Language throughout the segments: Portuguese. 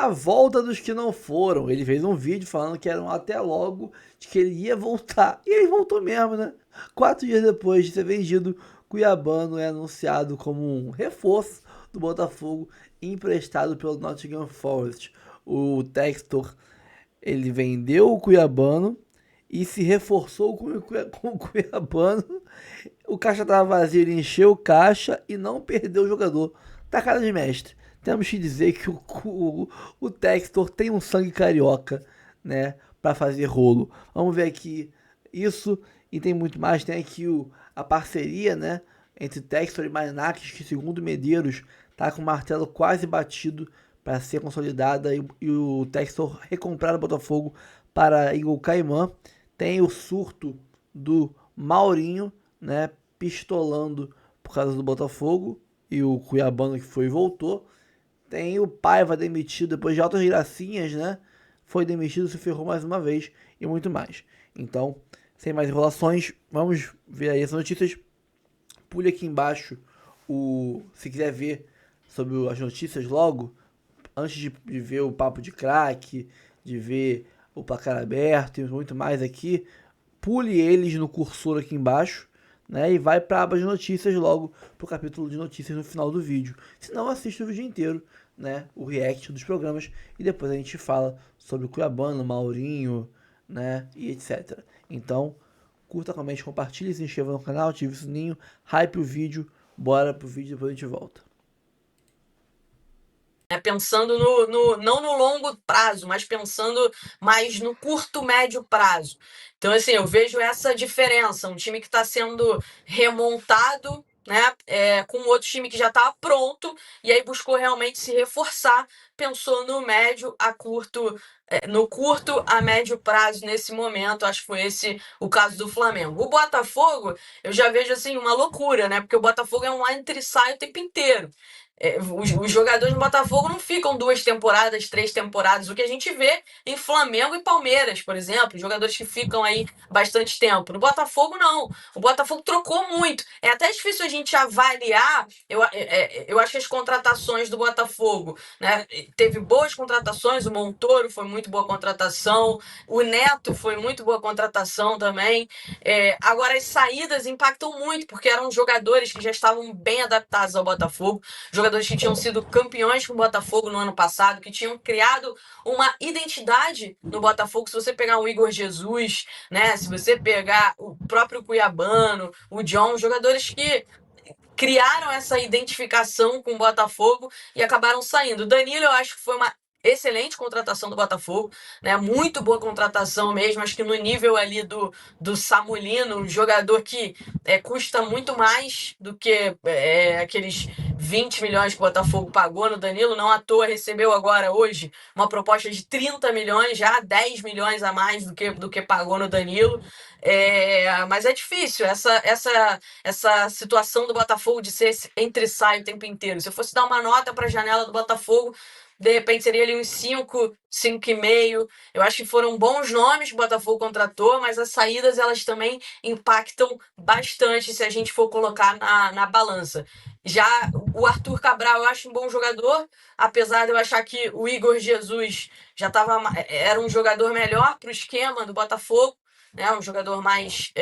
a volta dos que não foram. Ele fez um vídeo falando que era um até logo, de que ele ia voltar. E ele voltou mesmo, né? 4 dias depois de ser vendido, Cuiabano é anunciado como um reforço do Botafogo, emprestado pelo Nottingham Forest. O Textor, ele vendeu o Cuiabano e se reforçou com o Cuiabano. O caixa estava vazio, ele encheu o caixa e não perdeu o jogador. Tá cara de mestre. Temos que dizer que o Textor tem um sangue carioca, né, para fazer rolo. Vamos ver aqui isso e tem muito mais. Tem aqui a parceria, né, entre Textor e Marinakis, que segundo Medeiros tá com o martelo quase batido para ser consolidada, e o Textor recomprar o Botafogo para Igor Caimã. Tem o surto do Maurinho, né, pistolando por causa do Botafogo, e o Cuiabano que foi e voltou. Tem o Paiva demitido depois de altas gracinhas, né? Foi demitido, se ferrou mais uma vez e muito mais. Então, sem mais enrolações, vamos ver aí as notícias. Pule aqui embaixo se quiser ver sobre as notícias logo, antes de ver o papo de craque, de ver o placar aberto e muito mais aqui, pule eles no cursor aqui embaixo, né, e vai para a aba de notícias logo pro capítulo de notícias no final do vídeo. Se não, assiste o vídeo inteiro, né, o react dos programas, e depois a gente fala sobre o Cuiabano, Maurinho, né, e etc. Então, curta, comente, compartilhe, se inscreva no canal, ative o sininho, hype o vídeo, bora pro vídeo, depois a gente volta. Pensando não no longo prazo, mas pensando mais no curto, médio prazo. Então, assim, eu vejo essa diferença. Um time que está sendo remontado, né, com outro time que já estava pronto, e aí buscou realmente se reforçar, pensou no médio a curto, no curto a médio prazo nesse momento. Acho que foi esse o caso do Flamengo. O Botafogo, eu já vejo assim uma loucura, né? Porque o Botafogo é um entra e sai o tempo inteiro. Os jogadores do Botafogo não ficam 2 temporadas, 3 temporadas. O que a gente vê em Flamengo e Palmeiras, por exemplo, jogadores que ficam aí bastante tempo. No Botafogo, não. O Botafogo trocou muito. É até difícil a gente avaliar. Eu acho que as contratações do Botafogo, né, teve boas contratações. O Montoro foi muito boa contratação. O Neto foi muito boa contratação também. Agora, as saídas impactam muito, porque eram jogadores que já estavam bem adaptados ao Botafogo. Jogadores que tinham sido campeões com o Botafogo no ano passado, que tinham criado uma identidade no Botafogo. Se você pegar o Igor Jesus, né, se você pegar o próprio Cuiabano, o John, jogadores que criaram essa identificação com o Botafogo e acabaram saindo. O Danilo, eu acho que foi uma excelente contratação do Botafogo, né? Muito boa contratação mesmo. Acho que no nível ali do Samulino, um jogador que custa muito mais do que aqueles 20 milhões que o Botafogo pagou no Danilo. Não à toa recebeu agora, hoje, uma proposta de 30 milhões, já 10 milhões a mais do que pagou no Danilo. Mas é difícil essa situação do Botafogo de ser entre e sai o tempo inteiro. Se eu fosse dar uma nota para a janela do Botafogo, de repente seria ali uns 5, 5,5. Eu acho que foram bons nomes que o Botafogo contratou, mas as saídas elas também impactam bastante se a gente for colocar na balança. Já o Arthur Cabral eu acho um bom jogador, apesar de eu achar que o Igor Jesus era um jogador melhor para o esquema do Botafogo, né? Um jogador mais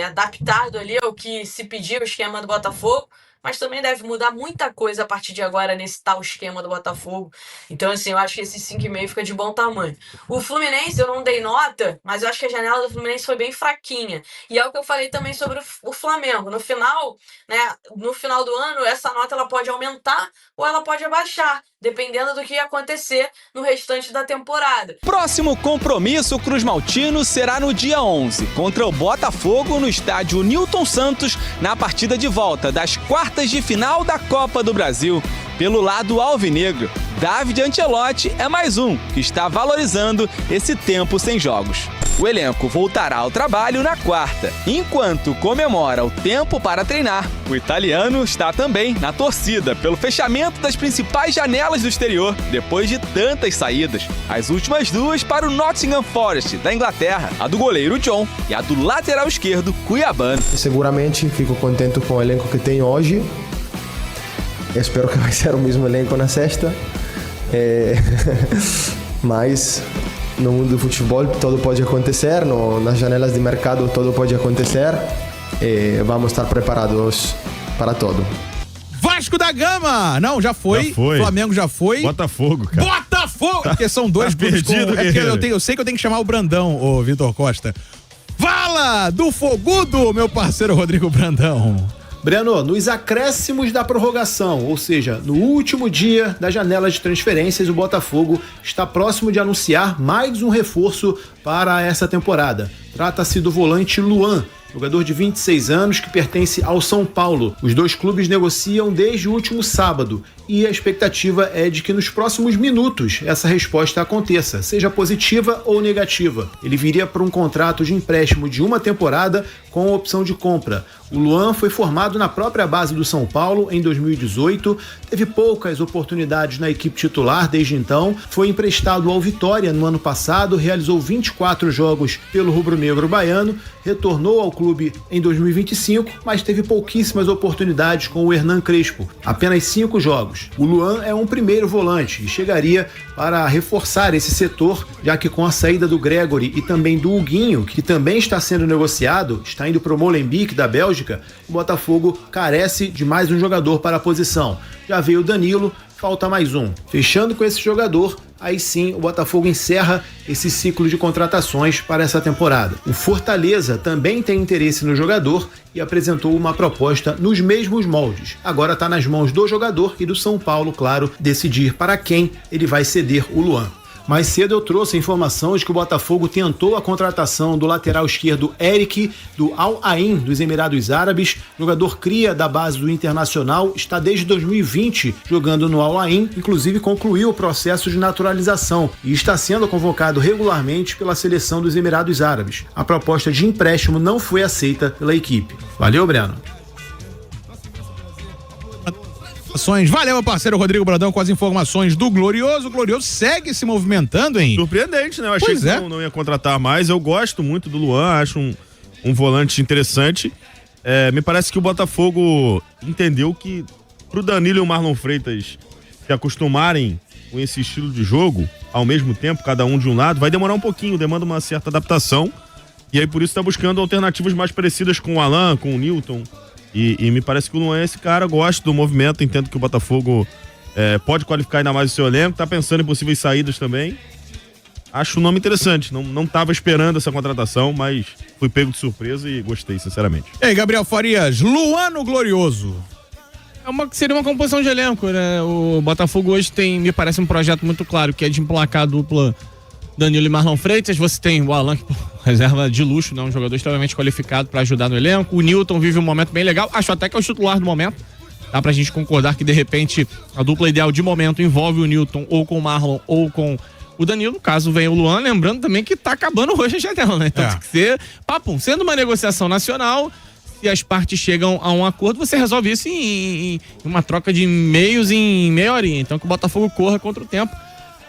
adaptado ali ao que se pedia o esquema do Botafogo, mas também deve mudar muita coisa a partir de agora nesse tal esquema do Botafogo. Então, assim, eu acho que esse 5,5 fica de bom tamanho. O Fluminense, eu não dei nota, mas eu acho que a janela do Fluminense foi bem fraquinha. E é o que eu falei também sobre o Flamengo. No final, né, no final do ano, essa nota ela pode aumentar ou ela pode abaixar, dependendo do que acontecer no restante da temporada. Próximo compromisso cruzmaltino será no dia 11, contra o Botafogo no estádio Newton Santos, na partida de volta das quartas de final da Copa do Brasil. Pelo lado alvinegro, David Ancelotti é mais um que está valorizando esse tempo sem jogos. O elenco voltará ao trabalho na quarta. Enquanto comemora o tempo para treinar, o italiano está também na torcida pelo fechamento das principais janelas do exterior, depois de tantas saídas. As últimas 2 para o Nottingham Forest, da Inglaterra, a do goleiro John e a do lateral esquerdo Cuiabano. Seguramente fico contente com o elenco que tenho hoje. Eu espero que vai ser o mesmo elenco na sexta. Mas no mundo do futebol tudo pode acontecer, nas janelas de mercado tudo pode acontecer. Vamos estar preparados para tudo. Vasco da Gama! Não, já foi. Flamengo já foi. Botafogo, cara. Botafogo! Porque são dois clubes perdido, eu sei que eu tenho que chamar o Brandão, o Vitor Costa. Fala do Fogudo, meu parceiro Rodrigo Brandão. Breno, nos acréscimos da prorrogação, ou seja, no último dia da janela de transferências, o Botafogo está próximo de anunciar mais um reforço para essa temporada. Trata-se do volante Luan, jogador de 26 anos que pertence ao São Paulo. Os dois clubes negociam desde o último sábado e a expectativa é de que nos próximos minutos essa resposta aconteça, seja positiva ou negativa. Ele viria para um contrato de empréstimo de uma temporada com opção de compra. O Luan foi formado na própria base do São Paulo em 2018, teve poucas oportunidades na equipe titular desde então, foi emprestado ao Vitória no ano passado, realizou 24 jogos pelo rubro-negro baiano, retornou ao clube em 2025, mas teve pouquíssimas oportunidades com o Hernan Crespo, apenas 5 jogos. O Luan é um primeiro volante e chegaria para reforçar esse setor, já que com a saída do Gregory e também do Huguinho, que também está sendo negociado, está indo para o Molenbeek da Bélgica, o Botafogo carece de mais um jogador para a posição. Já veio o Danilo, falta mais um. Fechando com esse jogador, aí sim o Botafogo encerra esse ciclo de contratações para essa temporada. O Fortaleza também tem interesse no jogador e apresentou uma proposta nos mesmos moldes. Agora está nas mãos do jogador e do São Paulo, claro, decidir para quem ele vai ceder o Luan. Mais cedo eu trouxe a informação de que o Botafogo tentou a contratação do lateral esquerdo Eric, do Al Ain, dos Emirados Árabes. Jogador cria da base do Internacional, está desde 2020 jogando no Al Ain, inclusive concluiu o processo de naturalização e está sendo convocado regularmente pela seleção dos Emirados Árabes. A proposta de empréstimo não foi aceita pela equipe. Valeu, Breno. Valeu, meu parceiro Rodrigo Brandão, com as informações do Glorioso. O Glorioso segue se movimentando, hein? Surpreendente, né? Eu achei que não ia contratar mais. Eu gosto muito do Luan, acho um volante interessante. Me parece que o Botafogo entendeu que pro Danilo e o Marlon Freitas se acostumarem com esse estilo de jogo, ao mesmo tempo, cada um de um lado, vai demorar um pouquinho, demanda uma certa adaptação. E aí por isso tá buscando alternativas mais parecidas com o Alan, com o Newton. E me parece que o Luan é esse cara, gosto do movimento, entendo que o Botafogo pode qualificar ainda mais o seu elenco, tá pensando em possíveis saídas também. Acho o nome interessante, não tava esperando essa contratação, mas fui pego de surpresa e gostei, sinceramente. E aí, Gabriel Farias, Luan no Glorioso. Seria uma composição de elenco, né? O Botafogo hoje tem, me parece, um projeto muito claro, que é de emplacar a dupla Danilo e Marlon Freitas. Você tem o Alan, que reserva de luxo, né? Um jogador extremamente qualificado para ajudar no elenco. O Newton vive um momento bem legal, acho até que é o titular do momento. Dá pra gente concordar que de repente a dupla ideal de momento envolve o Newton ou com o Marlon ou com o Danilo. No caso vem o Luan, lembrando também que tá acabando hoje a janela, né? Então tem que ser papum. Sendo uma negociação nacional, se as partes chegam a um acordo, você resolve isso em uma troca de e-mails em meia horinha. Então que o Botafogo corra contra o tempo.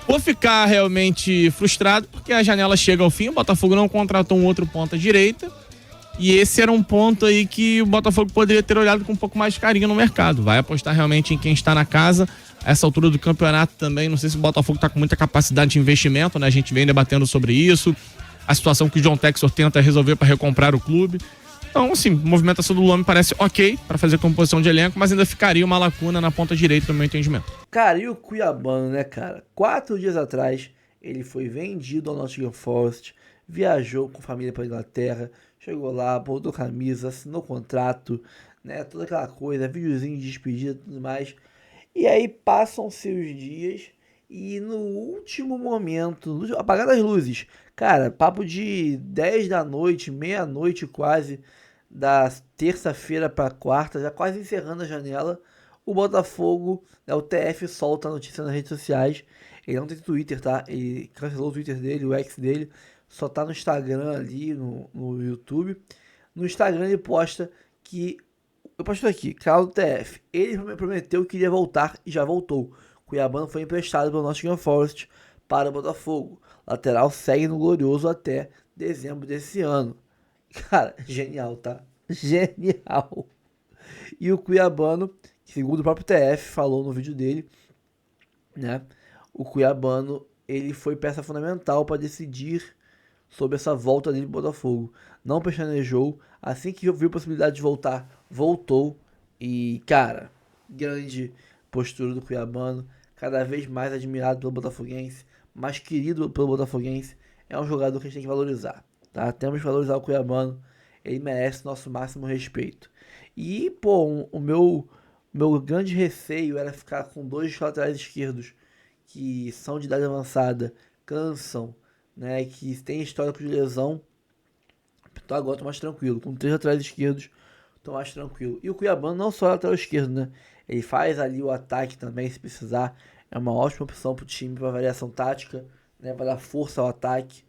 Vou ficar realmente frustrado porque a janela chega ao fim, o Botafogo não contratou um outro ponta direita e esse era um ponto aí que o Botafogo poderia ter olhado com um pouco mais de carinho no mercado. Vai apostar realmente em quem está na casa. A essa altura do campeonato também, não sei se o Botafogo está com muita capacidade de investimento, né? A gente vem debatendo sobre isso. A situação que o John Textor tenta resolver para recomprar o clube. Então, assim, a movimentação do Luan me parece ok para fazer composição de elenco, mas ainda ficaria uma lacuna na ponta direita, no meu entendimento. Cara, e o Cuiabano, né, cara? 4 dias atrás, ele foi vendido ao Nottingham Forest, viajou com a família para Inglaterra, chegou lá, botou camisa, assinou contrato, né? Toda aquela coisa, videozinho de despedida e tudo mais. E aí passam-se os dias e no último momento, apagando as luzes, cara, papo de 10 da noite, meia-noite quase, da terça-feira para quarta, já quase encerrando a janela, o Botafogo, né, o TF solta a notícia nas redes sociais. Ele não tem Twitter, tá? Ele cancelou o Twitter dele, o X dele, só tá no Instagram ali, no YouTube. No Instagram ele posta que, eu posto aqui, canal do TF, ele prometeu que iria voltar e já voltou. Cuiabano foi emprestado pelo Nottingham Forest para o Botafogo. Lateral segue no Glorioso até dezembro desse ano. Cara, genial, tá? Genial. E o Cuiabano, segundo o próprio TF falou no vídeo dele, né? o cuiabano ele foi peça fundamental para decidir sobre essa volta dele pro Botafogo. Não pestanejou, assim que viu a possibilidade de voltar, voltou. E, cara, grande postura do cuiabano, cada vez mais admirado pelo botafoguense, mais querido pelo botafoguense. É um jogador que a gente tem que valorizar, tá? Temos que valorizar o cuiabano, ele merece nosso máximo respeito. E, pô, o meu grande receio era ficar com 2 laterais esquerdos que são de idade avançada, cansam, né, que tem histórico de lesão. Então agora tô mais tranquilo, com 3 laterais esquerdos, tô mais tranquilo. E o cuiabano não só é lateral esquerdo, né, ele faz ali o ataque também, se precisar. É uma ótima opção pro time, pra variação tática, né, para dar força ao ataque.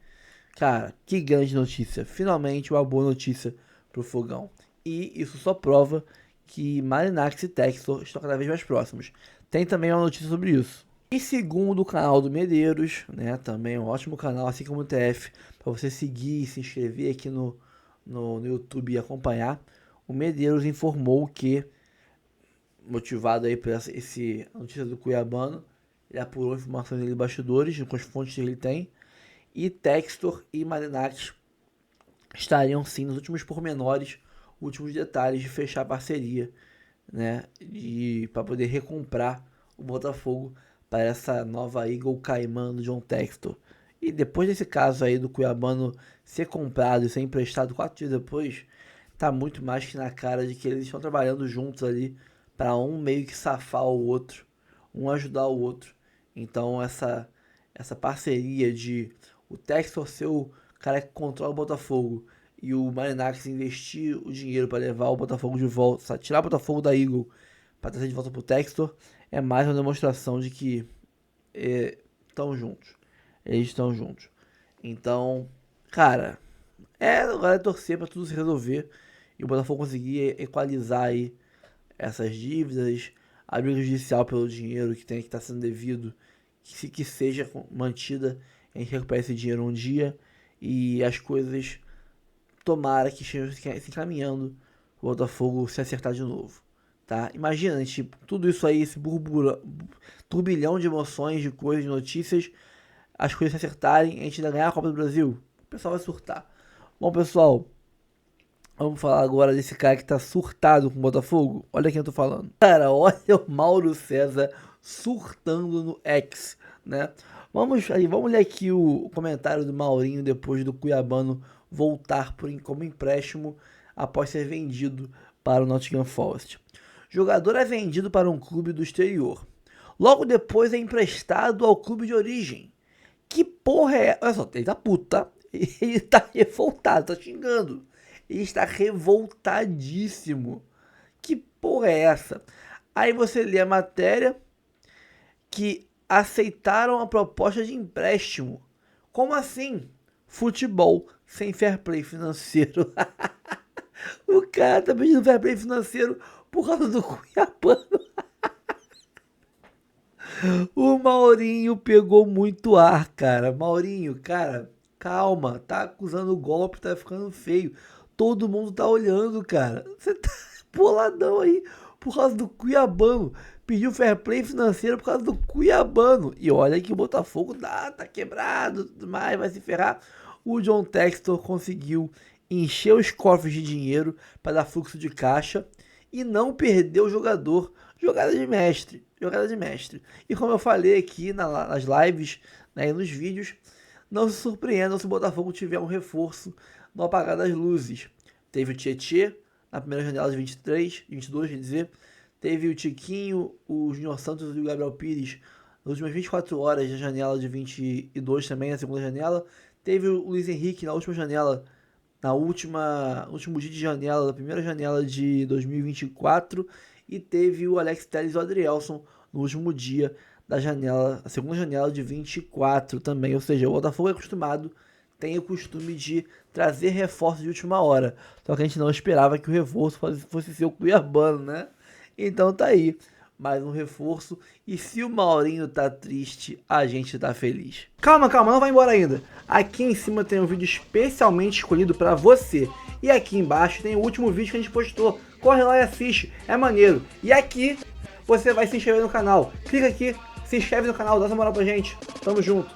Cara, que grande notícia. Finalmente uma boa notícia pro Fogão. E isso só prova que Marinakis e Textor estão cada vez mais próximos. Tem também uma notícia sobre isso. E segundo o canal do Medeiros, né, também um ótimo canal, assim como o TF, para você seguir e se inscrever aqui no YouTube e acompanhar, o Medeiros informou que, motivado aí por essa notícia do cuiabano, ele apurou informações de bastidores, com as fontes que ele tem, e Textor e Marinakis estariam sim nos últimos pormenores, últimos detalhes de fechar a parceria, né, para poder recomprar o Botafogo para essa nova Eagle Caimã do John Textor. E depois desse caso aí do cuiabano ser comprado e ser emprestado 4 dias depois, tá muito mais que na cara de que eles estão trabalhando juntos ali para um meio que safar o outro, um ajudar o outro. Então essa parceria de o Textor ser o cara que controla o Botafogo e o Marinakis investir o dinheiro para levar o Botafogo de volta, tirar o Botafogo da Eagle para trazer de volta pro Textor, é mais uma demonstração de que estão juntos. Eles estão juntos. Então, cara, agora é torcer para tudo se resolver e o Botafogo conseguir equalizar aí essas dívidas, a briga judicial pelo dinheiro que tem que estar sendo devido, que seja mantida, a gente recupera esse dinheiro um dia e as coisas tomara que estejam se encaminhando, o Botafogo se acertar de novo, tá? Imagina, tipo, tudo isso aí, esse turbilhão de emoções, de coisas, de notícias, as coisas se acertarem, a gente ainda ganhar a Copa do Brasil, o pessoal vai surtar. Bom, pessoal, vamos falar agora desse cara que tá surtado com o Botafogo. Olha quem eu tô falando. Cara, olha o Mauro César surtando no X, né? Vamos ler aqui o comentário do Maurinho depois do cuiabano voltar como empréstimo após ser vendido para o Nottingham Forest. Jogador é vendido para um clube do exterior. Logo depois é emprestado ao clube de origem. Que porra é? Olha só, ele tá puto, tá? Ele tá revoltado, tá xingando. Ele está revoltadíssimo. Que porra é essa? Aí você lê a matéria que aceitaram a proposta de empréstimo. Como assim? Futebol sem fair play financeiro. O cara tá pedindo fair play financeiro por causa do cuiabano. O Maurinho pegou muito ar, cara. Maurinho, cara, calma. Tá acusando o golpe, tá ficando feio. Todo mundo tá olhando, cara. Você tá boladão aí por causa do cuiabano. Pediu fair play financeiro por causa do cuiabano. E olha que o Botafogo tá quebrado, tudo mais, vai se ferrar. O John Textor conseguiu encher os cofres de dinheiro para dar fluxo de caixa e não perder o jogador. Jogada de mestre. E como eu falei aqui nas lives, né, e nos vídeos, não se surpreendam se o Botafogo tiver um reforço no apagar das luzes. Teve o Tietê na primeira janela de 22, quer dizer. Teve o Tiquinho, o Júnior Santos e o Gabriel Pires nas últimas 24 horas da janela de 22 também, na segunda janela. Teve o Luiz Henrique na última janela, último dia de janela, da primeira janela de 2024. E teve o Alex Telles e o Adrielson no último dia da janela, a segunda janela de 24 também. Ou seja, o Botafogo é acostumado, tem o costume de trazer reforços de última hora. Só que a gente não esperava que o reforço fosse ser o cuiabano, né? Então tá aí, mais um reforço. E se o Maurinho tá triste, a gente tá feliz. Calma, não vai embora ainda. Aqui em cima tem um vídeo especialmente escolhido pra você. E aqui embaixo tem o último vídeo que a gente postou. Corre lá e assiste, é maneiro. E aqui você vai se inscrever no canal. Clica aqui Se inscreve no canal, dá essa moral pra gente. Tamo junto.